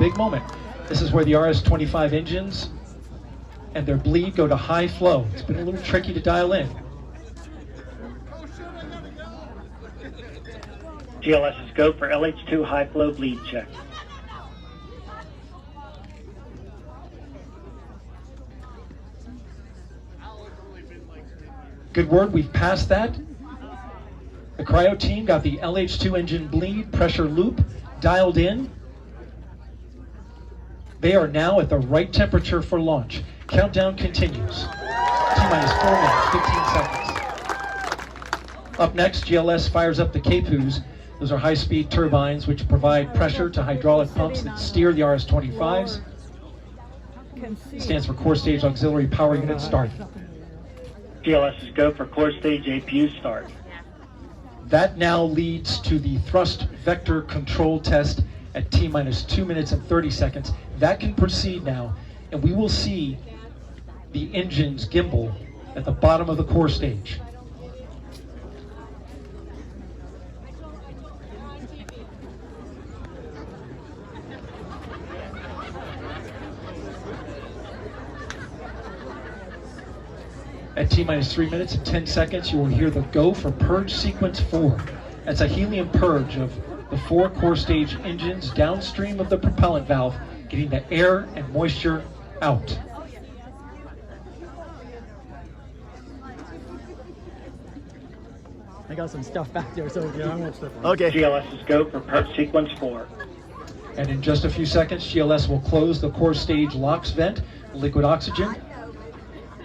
big moment. This is where the RS-25 engines and their bleed go to high flow. It's been a little tricky to dial in. GLS's go for LH2 high flow bleed check. Good word, we've passed that. The cryo team got the LH2 engine bleed pressure loop dialed in. They are now at the right temperature for launch. Countdown continues. T-minus 4 minutes, 15 seconds. Up next, GLS fires up the Capus. Those are high-speed turbines which provide pressure to hydraulic pumps that steer the RS-25s. Stands for Core Stage Auxiliary Power Unit Start. GLS's go for core stage APU start. That now leads to the thrust vector control test at T-minus 2 minutes and 30 seconds. That can proceed now, and we will see the engines gimbal at the bottom of the core stage. At T-minus 3 minutes and 10 seconds, you will hear the go for purge sequence 4. That's a helium purge of the 4 core stage engines downstream of the propellant valve, getting the air and moisture out. I got some stuff back there, so Yeah, I want stuff. okay. GLS's go for purge sequence 4. And in just a few seconds, GLS will close the core stage LOX vent, liquid oxygen.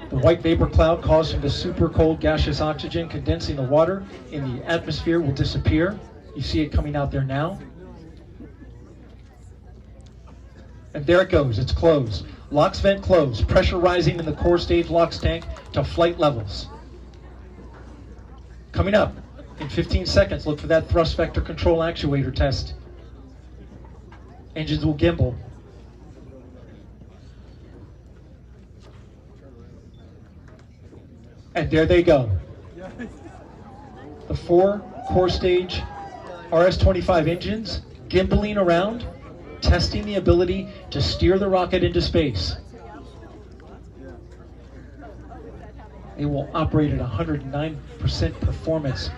The white vapor cloud caused from the super cold gaseous oxygen condensing the water in the atmosphere will disappear. You see it coming out there now. And there it goes, it's closed. LOX vent closed, pressure rising in the core stage LOX tank to flight levels. Coming up in 15 seconds, look for that thrust vector control actuator test. Engines will gimbal. And there they go. The 4 core stage RS-25 engines gimbaling around, testing the ability to steer the rocket into space. They will operate at 109% performance.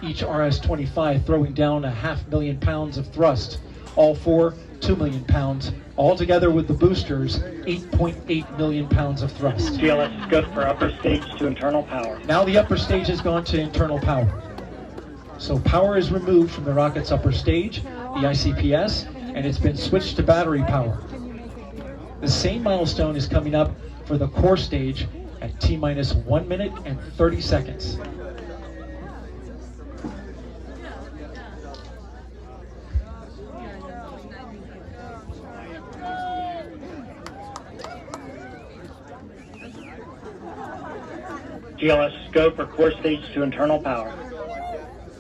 Each RS-25 throwing down 500,000 pounds of thrust. All 4, 2 million pounds. All together with the boosters, 8.8 million pounds of thrust. GLS is good for upper stage to internal power. Now the upper stage has gone to internal power. So power is removed from the rocket's upper stage, the ICPS, and it's been switched to battery power. The same milestone is coming up for the core stage at T-minus 1 minute and 30 seconds. GLS is go for core stage to internal power.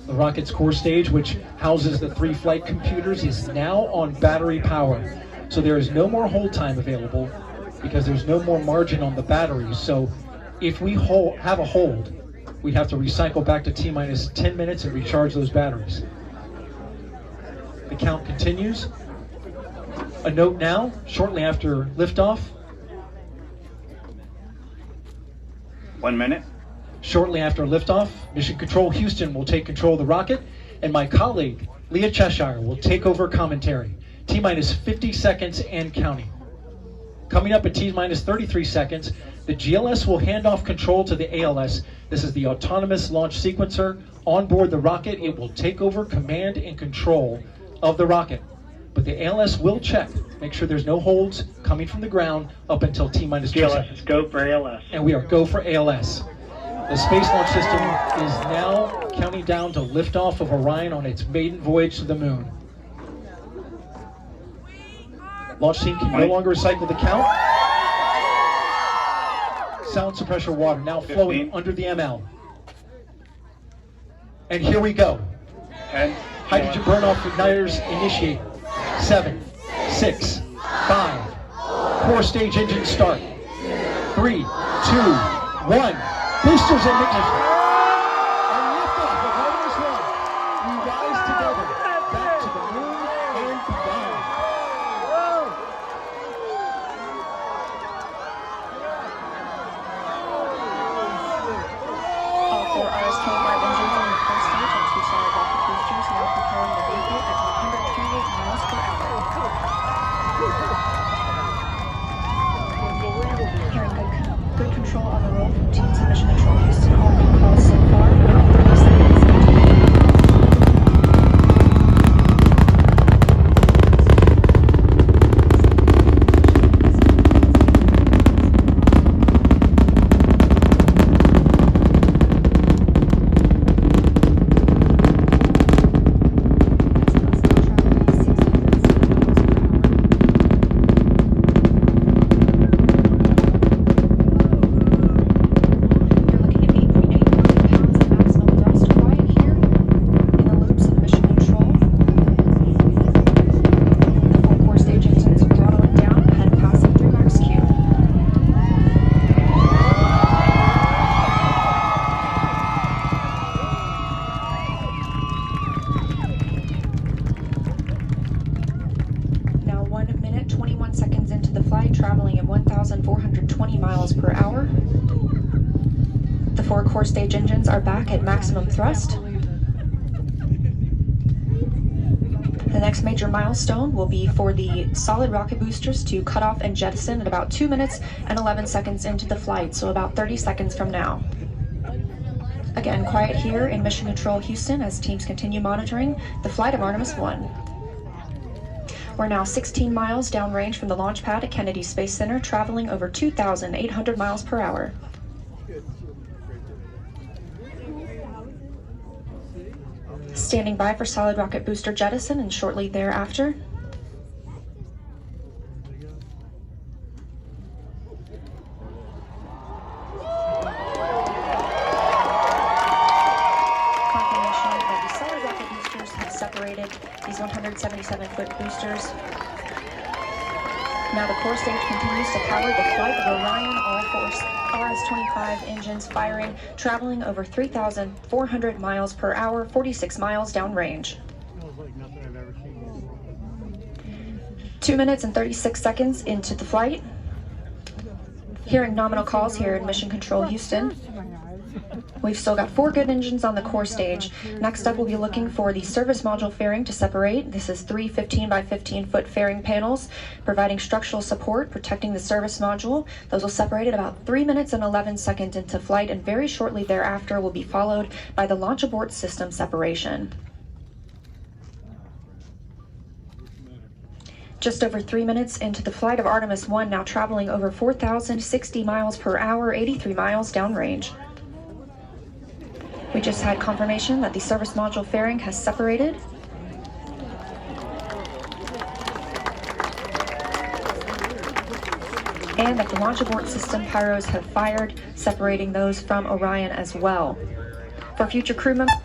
The rocket's core stage, which houses the 3 flight computers, is now on battery power. So there is no more hold time available because there's no more margin on the batteries. So if we have a hold, we'd have to recycle back to T-minus 10 minutes and recharge those batteries. The count continues. A note now, shortly after liftoff. 1 minute. Shortly after liftoff, Mission Control Houston will take control of the rocket, and my colleague, Leah Cheshire, will take over commentary. T-minus 50 seconds and counting. Coming up at T-minus 33 seconds, the GLS will hand off control to the ALS. This is the autonomous launch sequencer. On board the rocket, it will take over command and control of the rocket. But the ALS will check, make sure there's no holds coming from the ground up until T-minus 2 GLS seconds. is go for ALS. And we are go for ALS. The Space Launch System is now counting down to liftoff of Orion on its maiden voyage to the moon. Launch team can no longer recycle the count. Sound suppressor water now flowing 15. under the ML. And here we go. 10. Hydrogen burn-off igniters initiate. 7, 6, 5. Core stage engine start. 3, 2, 1. Boosters in ignition. And liftoff of Artemis 1. We rise together back to the moon and beyond. at 21 seconds into the flight, traveling at 1,420 miles per hour. The 4 core stage engines are back at maximum thrust. The next major milestone will be for the solid rocket boosters to cut off and jettison at about 2 minutes and 11 seconds into the flight, so about 30 seconds from now. Again, quiet here in Mission Control Houston as teams continue monitoring the flight of Artemis 1. We're now 16 miles downrange from the launch pad at Kennedy Space Center, traveling over 2,800 miles per hour. Standing by for solid rocket booster jettison and shortly thereafter. Confirmation that the solid rocket boosters have separated, these 177-foot boosters. Now the core stage continues to power the flight of Orion, all 4 RS-25 engines firing, traveling over 3,400 miles per hour, 46 miles downrange. 2 minutes and 36 seconds into the flight. Hearing nominal calls here in Mission Control Houston. We've still got 4 good engines on the core stage. Next up, we'll be looking for the service module fairing to separate. This is 3 15 by 15 foot fairing panels, providing structural support, protecting the service module. Those will separate at about 3 minutes and 11 seconds into flight, and very shortly thereafter will be followed by the launch abort system separation. Just over 3 minutes into the flight of Artemis 1, now traveling over 4,060 miles per hour, 83 miles downrange. We just had confirmation that the service module fairing has separated. And that the launch abort system pyros have fired, separating those from Orion as well. For future crew members,